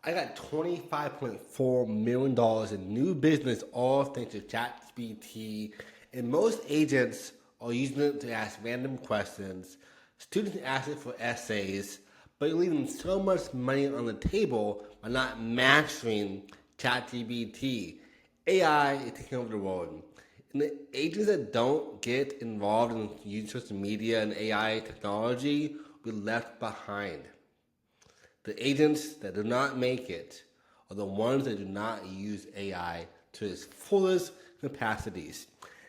I got $25.4 million in new business, all thanks to ChatGPT. And most agents are using it to ask random questions. Students ask it for essays, but you're leaving so much money on the table by not mastering ChatGPT. AI is taking over the world. And the agents that don't get involved in using social media and AI technology will be left behind. The agents that do not make it are the ones that do not use AI to its fullest capacities.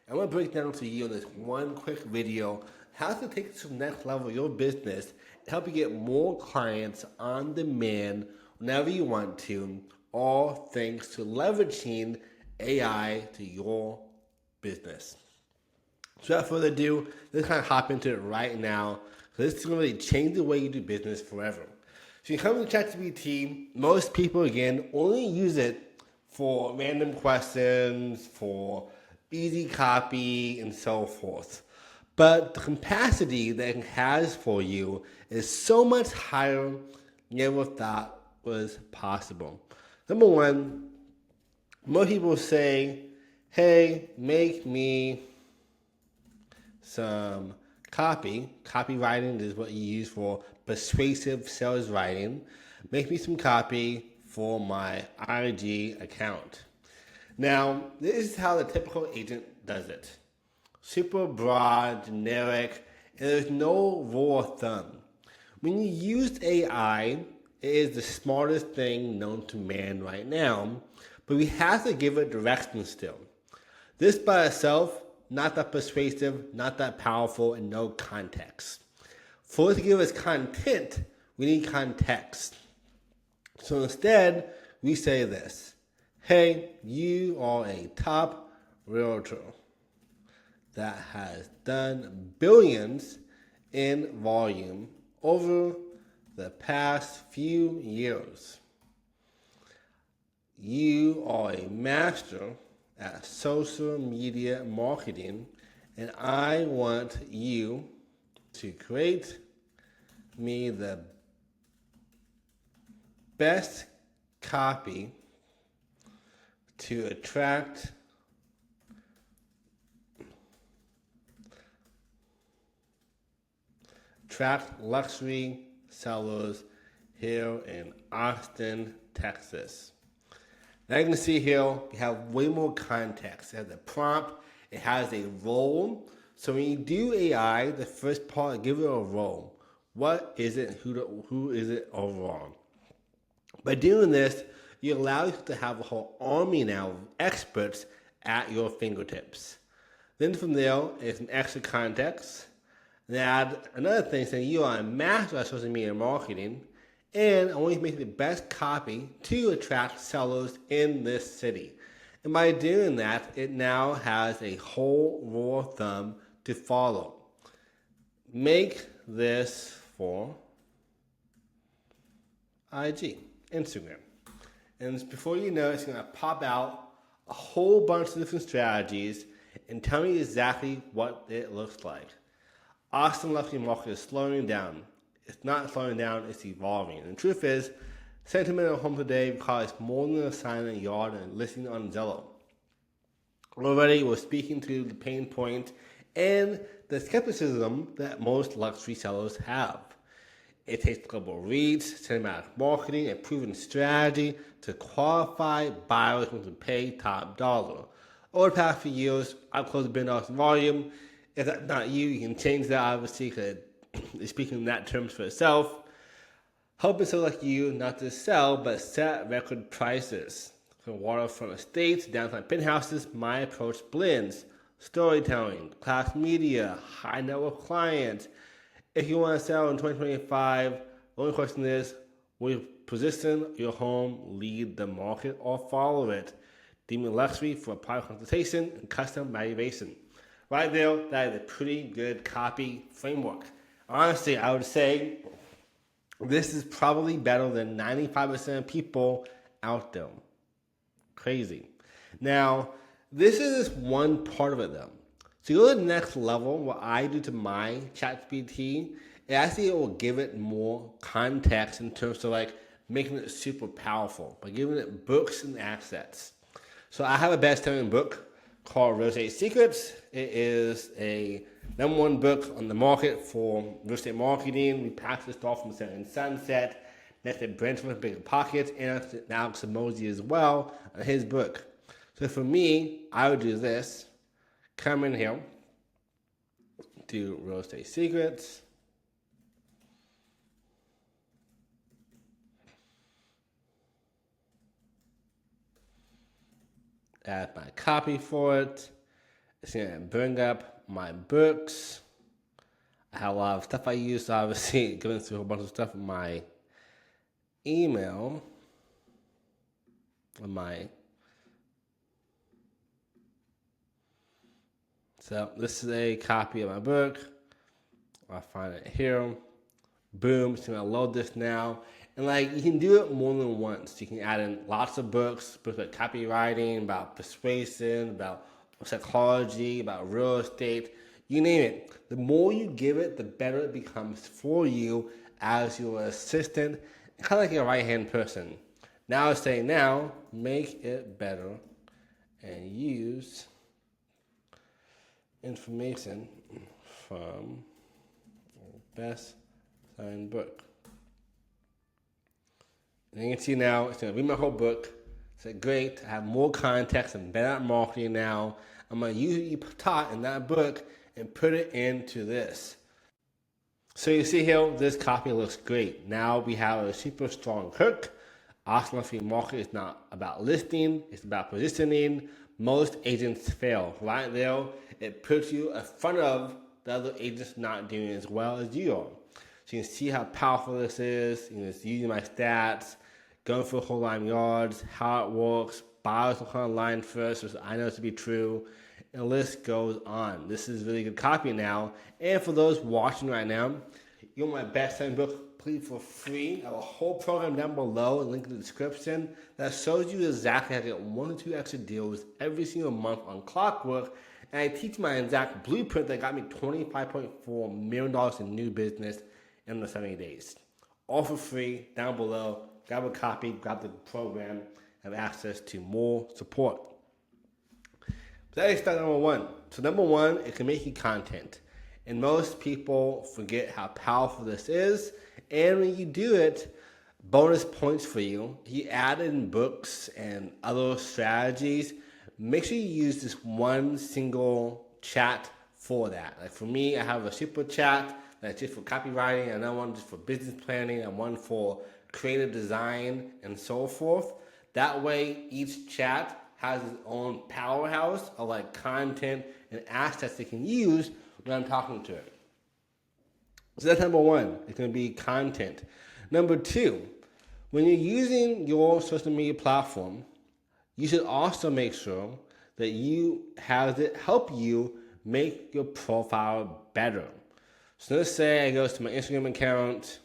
I'm going to break down to you in this one quick video how to take it to the next level of your business and help you get more clients on demand whenever you want to, all thanks to leveraging AI to your business. So without further ado, let's kind of hop into it right now. So this is going to really change the way you do business forever. So you come to ChatGPT, most people, again, only use it for random questions, for easy copy, and so forth. But the capacity that it has for you is so much higher than you ever thought was possible. Number one, most people say, hey, make me some copy. Copywriting is what you use for persuasive sales writing. Make me some copy for my IG account. Now, this is how the typical agent does it. Super broad, generic, and there's no rule of thumb. When you use AI, it is the smartest thing known to man right now, but we have to give it direction still. This by itself, not that persuasive, not that powerful, and no context. For it to give us content, we need context. So instead, we say this. Hey, you are a top realtor that has done billions in volume over the past few years. You are a master at social media marketing, and I want you to create me the best copy to attract luxury sellers here in Austin, Texas. Now you can see here, we have way more context. It has a prompt, it has a role. So when you do AI, the first part, give it a role. What is it, who is it overall? By doing this, you allow you to have a whole army now of experts at your fingertips. Then from there, it's an extra context. And add another thing saying you are a master at social media marketing, and I want you to make the best copy to attract sellers in this city. And by doing that, it now has a whole rule of thumb to follow. Make this for IG, Instagram. And before you know it, it's going to pop out a whole bunch of different strategies and tell me exactly what it looks like. Austin luxury market is slowing down. It's not slowing down, it's evolving. And the truth is, sentiment at home today costs more than a sign in a yard and listing on Zillow. Already, we're speaking to the pain point and the skepticism that most luxury sellers have. It takes global reach, cinematic marketing, and proven strategy to qualify buyers who can pay top dollar. Over the past few years, I've closed $1 billion in volume. If that's not you, you can change that, obviously, because it's speaking in that terms for itself. Helping sellers like you not to sell, but set record prices. From waterfront estates, downtown penthouses, my approach blends storytelling, class media, high net worth clients. If you want to sell in 2025, the only question is, will you position your home, lead the market, or follow it? Deeming luxury for a private consultation and custom valuation. Right there, that is a pretty good copy framework. Honestly, I would say this is probably better than 95% of people out there. Crazy. Now, this is just one part of it though. So you go to the next level, what I do to my ChatGPT, it actually will give it more context in terms of like making it super powerful by giving it books and assets. So I have a best-selling book called Real Estate Secrets. It is a #1 book on the market for real estate marketing. We passed this off from Setting Sunset, next to Brent with Bigger Pockets, and Alex Mosey as well on his book. So for me, I would do this. Come in here, do Real Estate Secrets. Add my copy for it. It's going to bring up my books. I have a lot of stuff I use, so obviously going through a whole bunch of stuff in my email. So this is a copy of my book. I'll find it here. Boom, it's gonna load this now. And like, you can do it more than once. You can add in lots of books about copywriting, about persuasion, about psychology, about real estate, you name it. The more you give it, the better it becomes for you as your assistant, kind of like a right-hand person. Now it's saying, now, make it better and use information from best-selling book. And you can see now, it's going to read my whole book. It's great to have more context and better at marketing now. I'm going to use what you taught in that book and put it into this. So you see here, this copy looks great. Now we have a super strong hook. Awesome free market is not about listing, it's about positioning. Most agents fail. Right there, it puts you in front of the other agents not doing as well as you are. So you can see how powerful this is. You know, it's using my stats, going through a whole line of yards, how it works, buyers will come online first, which I know to be true, and the list goes on. This is really good copy now. And for those watching right now, you want my best-selling book, please, for free. I have a whole program down below, a link in the description, that shows you exactly how to get 1 or 2 extra deals every single month on clockwork. And I teach my exact blueprint that got me $25.4 million in new business in the 70 days. All for free, down below. Grab a copy, grab the program, have access to more support. So that is step #1. So #1, it can make you content. And most people forget how powerful this is. And when you do it, bonus points for you. You add in books and other strategies. Make sure you use this one single chat for that. Like for me, I have a super chat that's just for copywriting, another one just for business planning, and one for creative design and so forth. That way, each chat has its own powerhouse of like content and assets they can use when I'm talking to it. So that's #1. It's going to be content. #2, when you're using your social media platform, you should also make sure that you have it help you make your profile better. So let's say I go to my Instagram account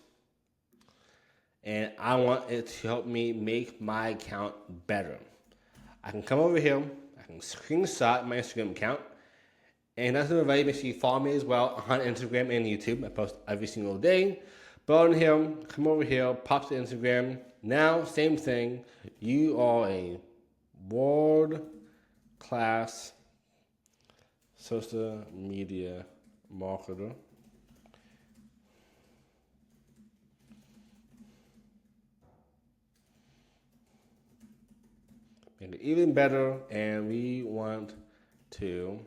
and I want it to help me make my account better. I can come over here, I can screenshot my Instagram account, and that's already. Make sure you follow me as well on Instagram and YouTube. I post every single day. But on here, come over here, pop to Instagram. Now, same thing. You are a world-class social media marketer. Make it even better, and we want to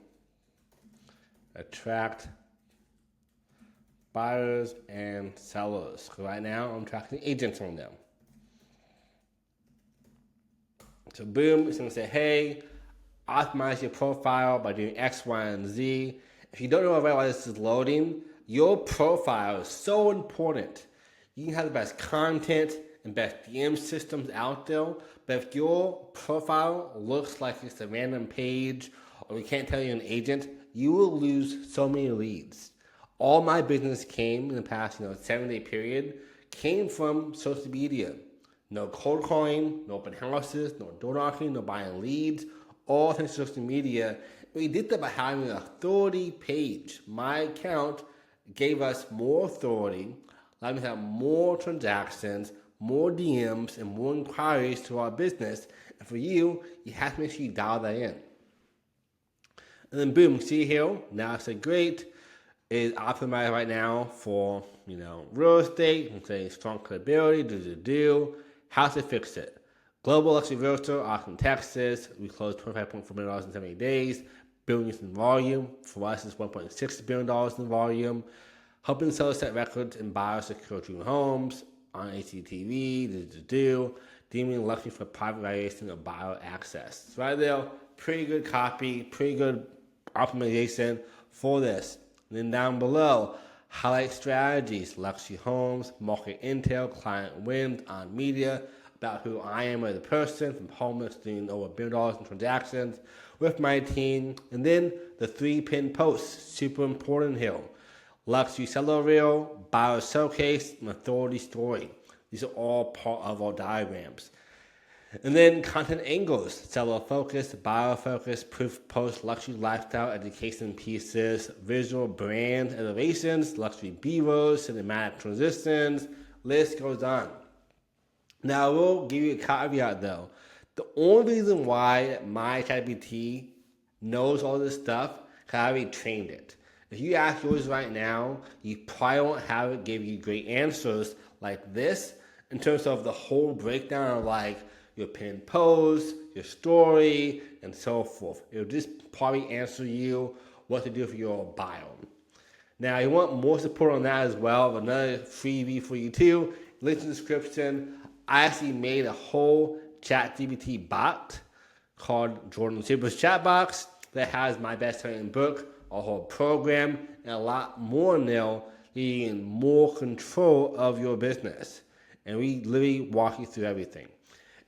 attract buyers and sellers. Right now, I'm attracting agents from them. So boom, it's gonna say, hey, optimize your profile by doing X, Y, and Z. If you don't know already why this is loading, your profile is so important. You can have the best content and best DM systems out there, but if your profile looks like it's a random page or we can't tell you an agent, you will lose so many leads. All my business came in the past, 7-day period, came from social media. No cold calling, no open houses, no door knocking, no buying leads, all thanks to social media. We did that by having an authority page. My account gave us more authority, allowed me to have more transactions, more DMs and more inquiries to our business. And for you, you have to make sure you dial that in. And then boom, see here, now it's a great, is optimized right now for, real estate, and say strong credibility, how to fix it. Global luxury realtor, Austin, Texas. We closed $25.4 million in 78 days. Billions in volume. For us, it's $1.6 billion in volume. Helping sellers set records and buyers secure dream homes on HGTV, deeming luxury for private valuation of buyer access. So right there, pretty good copy, pretty good optimization for this. And then down below, highlight strategies, luxury homes, market intel, client wins on media, about who I am as a person, from homeless doing over $1 billion in transactions with my team. And then the 3 pin posts, super important here. Luxury seller reel, buyer showcase, and authority story. These are all part of our diagrams. And then content angles, seller focus, buyer focus, proof post, luxury lifestyle, education pieces, visual brand elevations, luxury B-rolls, cinematic transitions, list goes on. Now, I will give you a caveat though. The only reason why my ChatGPT knows all this stuff, because I already trained it. If you ask yours right now, you probably won't have it give you great answers like this in terms of the whole breakdown of like your pinned post, your story, and so forth. It'll just probably answer you what to do for your bio. Now, you want more support on that as well, another freebie for you too. Link in the description. I actually made a whole ChatGPT bot called Jordan Super's Chatbox that has my best-selling book, a whole program, and a lot more now, getting more control of your business. And we literally walk you through everything.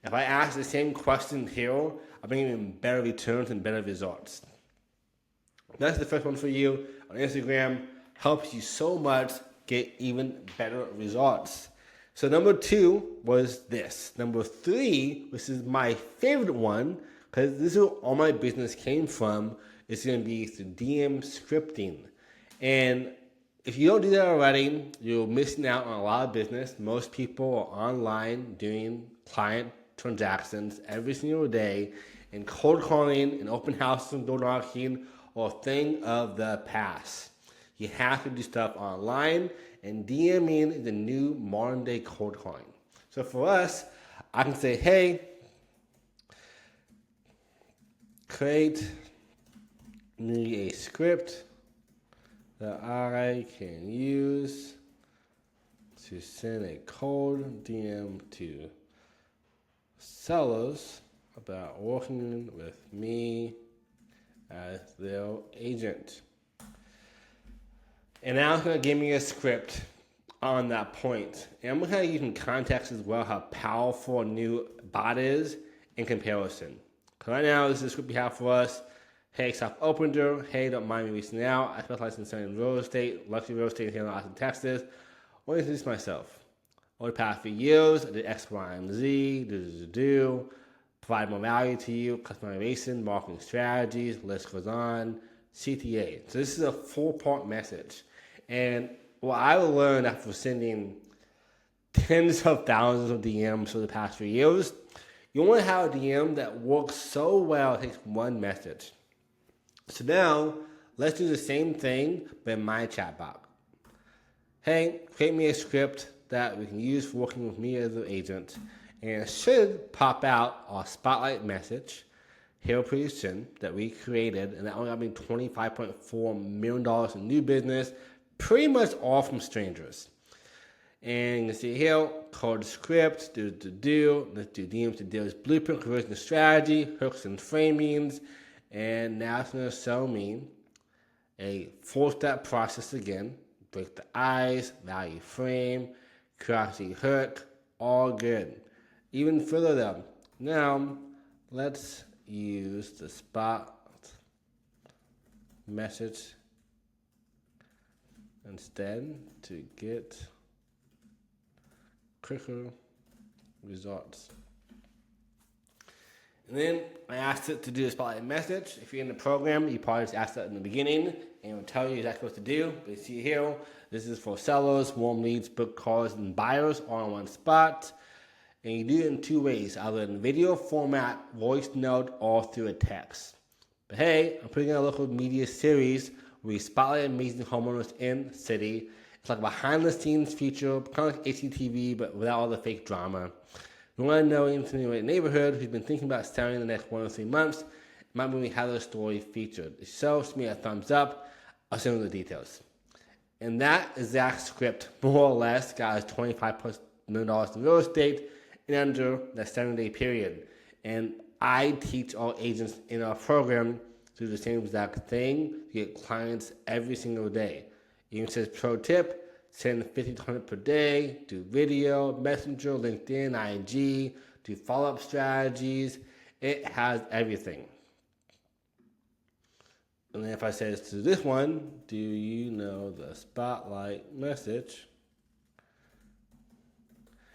If I ask the same question here, I'm getting better returns and better results. That's the first one for you on Instagram. Helps you so much get even better results. So number 2 was this. Number 3, which is my favorite one, because this is where all my business came from, is going to be through DM scripting. And if you don't do that already, you're missing out on a lot of business. Most people are online doing client transactions every single day, and cold calling and open house and door knocking are a thing of the past. You have to do stuff online, and DMing is the new modern day cold calling. So for us, I can say, hey, create me a script that I can use to send a cold DM to sellers about working with me as their agent. And now it's going to give me a script on that point. And I'm going to use in context as well how powerful a new bot is in comparison. Because right now, this is the script we have for us. Hey, self-opener. Hey, don't mind me reaching out. I specialize in selling real estate, luxury real estate here in Austin, Texas. I want to introduce myself. Over the past few years, I did X, Y, and Z, provide more value to you, customization, marketing strategies, list goes on, CTA. So this is a 4-part message. And what I learned after sending tens of thousands of DMs for the past 3 years, you want to have a DM that works so well, it takes one message. So now, let's do the same thing, but in my chatbot. Hey, create me a script that we can use for working with me as an agent, and it should pop out our spotlight message here pretty soon that we created, and that only got me $25.4 million in new business, pretty much all from strangers. And you can see here, code script, let's do DMs to deals, blueprint, conversion strategy, hooks and framings, and now it's going to show me a 4-step process again. Break the ice, value frame, curiosity hook, all good. Even further though, now let's use the spot message instead to get quicker results. And then I asked it to do a spotlight message. If you're in the program, you probably just asked that in the beginning, and it'll tell you exactly what to do. But you see here, this is for sellers, warm leads, book calls, and buyers all in one spot. And you do it in two ways, either in video format, voice note, or through a text. But hey, I'm putting in a local media series where we spotlight amazing homeowners in the city. It's like a behind the scenes feature, kind of like HGTV, but without all the fake drama. You want to know anything in your neighborhood who's been thinking about selling in the next 1 or 3 months, it might be when we have their story featured. If so, send me a thumbs up. I'll send you the details. And that exact script, more or less, got us $25+ million in real estate in under that 7-day period. And I teach all agents in our program to do the same exact thing to get clients every single day. Even says pro tip, send 50 to 100 per day, do video, messenger, LinkedIn, IG, do follow-up strategies. It has everything. And then if I say to this one, do you know the spotlight message?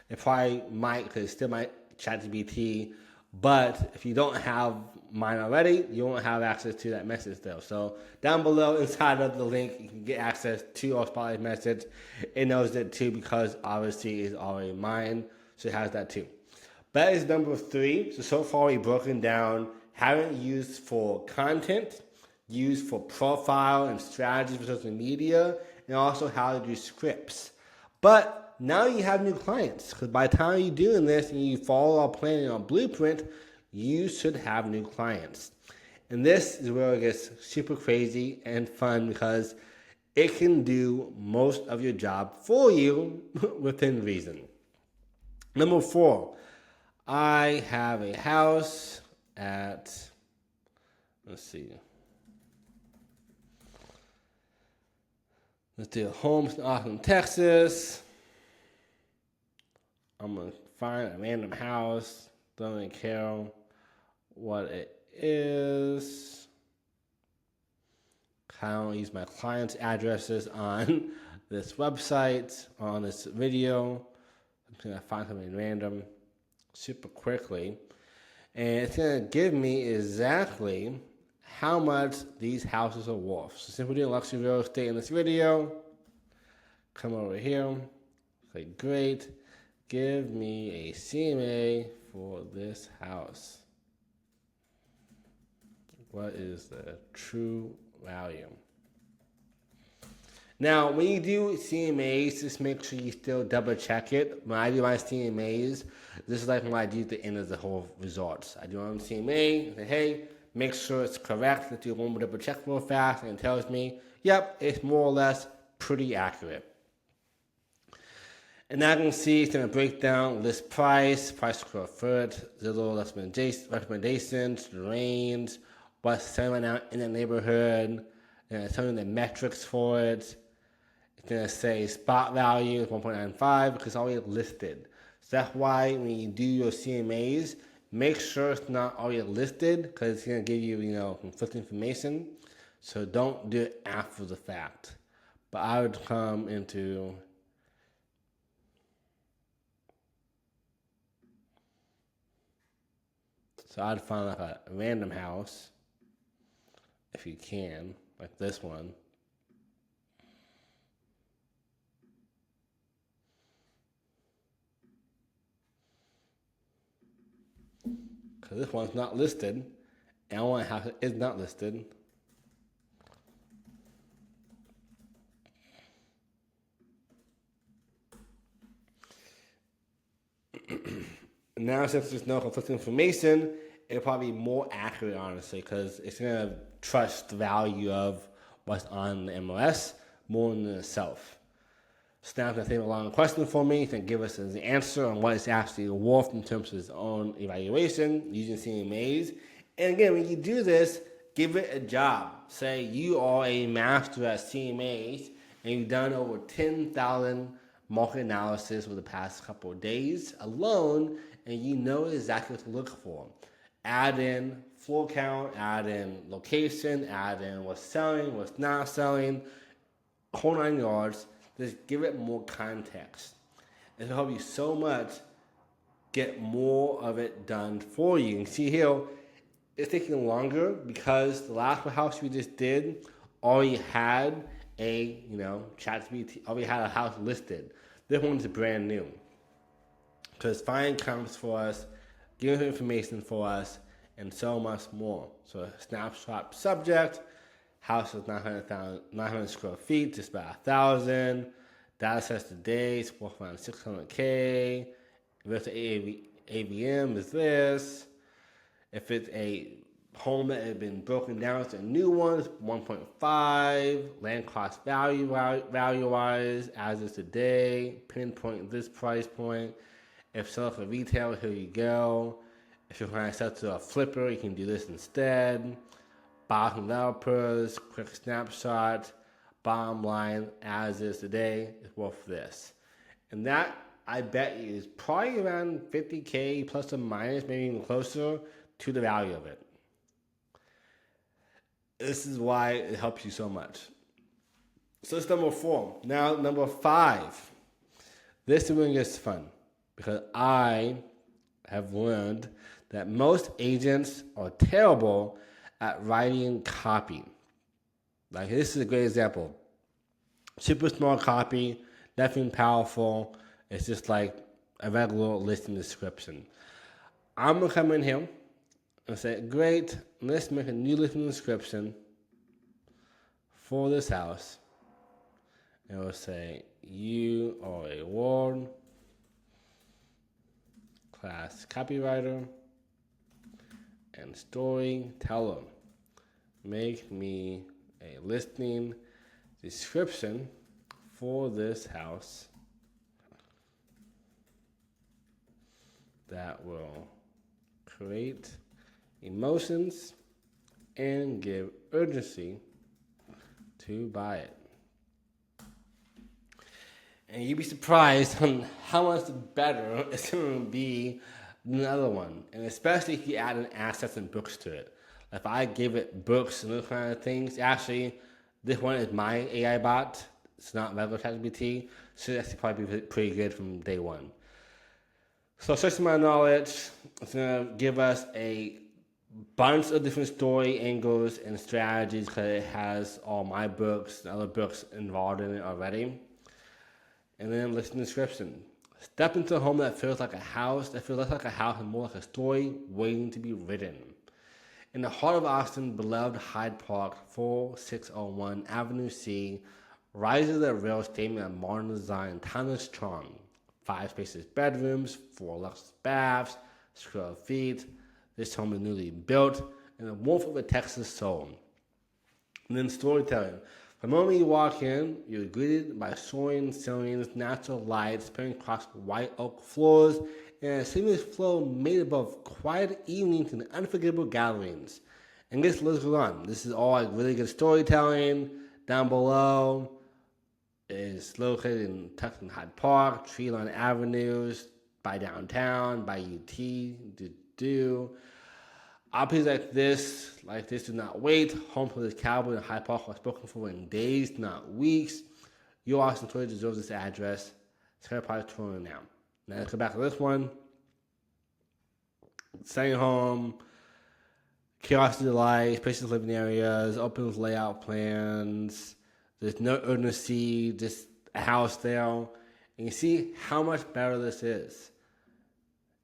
It probably might, because it still might ChatGPT, but if you don't have mine already, you won't have access to that message though. So down below inside of the link, you can get access to our spotlight message. It knows it too because obviously it's already mine, so it has that too. That is number 3. So far we've broken down how it used for content, used for profile and strategies for social media, and also how to do scripts. But now you have new clients, because by the time you're doing this and you follow our plan and our blueprint, you should have new clients. And this is where it gets super crazy and fun, because it can do most of your job for you within reason. Number 4, I have a house at, let's see, let's do homes in Austin, Texas. I'm going to find a random house. Don't really care what it is. I don't use my clients' addresses on this website, on this video. I'm going to find something random super quickly. And it's going to give me exactly how much these houses are worth. So since we're doing luxury real estate in this video, come over here. Okay, great. Give me a CMA for this house. What is the true value? Now, when you do CMAs, just make sure you still double check it. When I do my CMAs, this is like when I do at the end of the whole results. I do my own CMA, say, hey, make sure it's correct. Let's do one more double check real fast, and it tells me, yep, it's more or less pretty accurate. And now I can see it's going to break down list price, price per square foot, Zillow recommendations, range, what's selling out in the neighborhood, and it's telling the metrics for it. It's going to say spot value is 1.95 because it's already listed. So that's why when you do your CMAs, make sure it's not already listed, because it's going to give you, conflicting information. So don't do it after the fact. But I would come into So I'd find like a random house, if you can, like this one. Because this one's not listed, and I want a house that is not listed. Now, since there's no conflicting information, it'll probably be more accurate, honestly, because it's going to trust the value of what's on the MLS more than itself. So now it's going to think a long question for me. It's going to give us an answer on what it's actually worth in terms of its own evaluation using CMAs. And again, when you do this, give it a job. Say you are a master at CMAs and you've done over 10,000 market analysis over the past couple of days alone, and you know exactly what to look for. Add in floor count, add in location, add in what's selling, what's not selling, whole 9 yards. Just give it more context. It'll help you so much get more of it done for you. You can see here, it's taking longer because the last house we just did already had ChatGPT already had a house listed. This one's brand new. to find comments for us, give information for us, and so much more. So a snapshot subject, house is 900 square feet, just about 1,000. Data sets today is worth around 600K. Realtor AVM is this. If it's a home that has been broken down to a new one, it's 1.5. Land cost value-wise, as is today. Pinpoint this price point. If sell for retail, here you go. If you're trying to sell to a flipper, you can do this instead. Bottom developers, quick snapshot, bottom line, as is today, is worth this. And that, I bet you, is probably around 50K plus or minus, maybe even closer to the value of it. This is why it helps you so much. So that's number 4. Now, number 5. This one gets fun because I have learned that most agents are terrible at writing copy. Like, this is a great example. Super small copy, nothing powerful. It's just like a regular listing description. I'm going to come in here and say, great, let's make a new listing description for this house. And we'll say, you are a world class copywriter and storyteller. Make me a listing description for this house that will create emotions and give urgency to buy it. And you'd be surprised on how much better it's going to be than the other one. And especially if you add in assets and books to it. If I give it books and those kind of things, actually, this one is my AI bot. It's not regular ChatGPT. So that's probably be pretty good from day one. So searching my knowledge, it's going to give us a bunch of different story angles and strategies because it has all my books and other books involved in it already. And then listing description. Step into a home that feels like a house, that feels less like a house and more like a story waiting to be written. In the heart of Austin, beloved Hyde Park, 4601 Avenue C, rises a real statement of modern design and timeless charm. 5 spacious bedrooms, 4 luxe baths, square feet. This home is newly built in the warmth of a Texas soul. And then storytelling. The moment you walk in, you're greeted by soaring ceilings, natural light spreading across white oak floors, and a seamless flow made above quiet evenings and unforgettable gatherings. And this list goes on. This is all like really good storytelling. Down below is located in tucked in Hyde Park, tree-lined avenues, by downtown, by UT, Opportunities like this do not wait. Home for this cowboy in Hyde Park are spoken for in days, not weeks. Your Austin Toy deserves this address. It's going to probably touring now. Now let's go back to this one. Staying home, curiosity delight, spacious living areas, open layout plans. There's no urgency, just a house there. And you see how much better this is.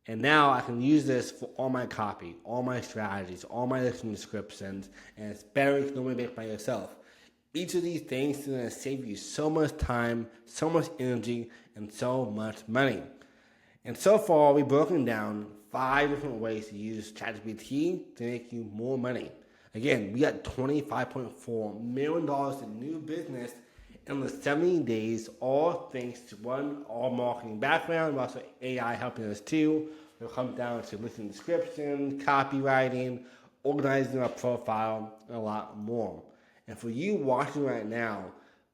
And now I can use this for all my copy, all my strategies, all my listing descriptions, and it's better if you normally make by yourself. Each of these things is going to save you so much time, so much energy, and so much money. And so far, we've broken down 5 different ways to use ChatGPT to make you more money. Again, we got $25.4 million in new business in the 70 days, all thanks to all marketing background, but also AI helping us too. It comes down to listing descriptions, copywriting, organizing our profile, and a lot more. And for you watching right now,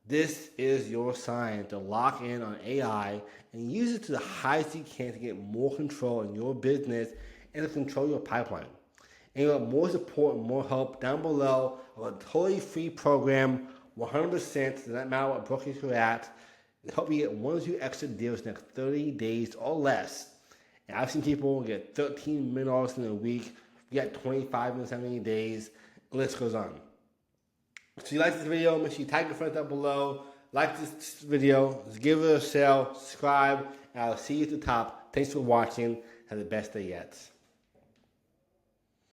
this is your sign to lock in on AI and use it to the highest you can to get more control in your business and to control your pipeline. And you want more support and more help down below of a totally free program, 100%, does not matter what brokerage you're at, to help you get 1 or 2 extra deals in the next 30 days or less. And I've seen people get $13 million in a week. We got 25 in 70 days. The list goes on. So if you like this video, make sure you tag your friends down below. Like this video, give it a share, subscribe, and I'll see you at the top. Thanks for watching. Have the best day yet.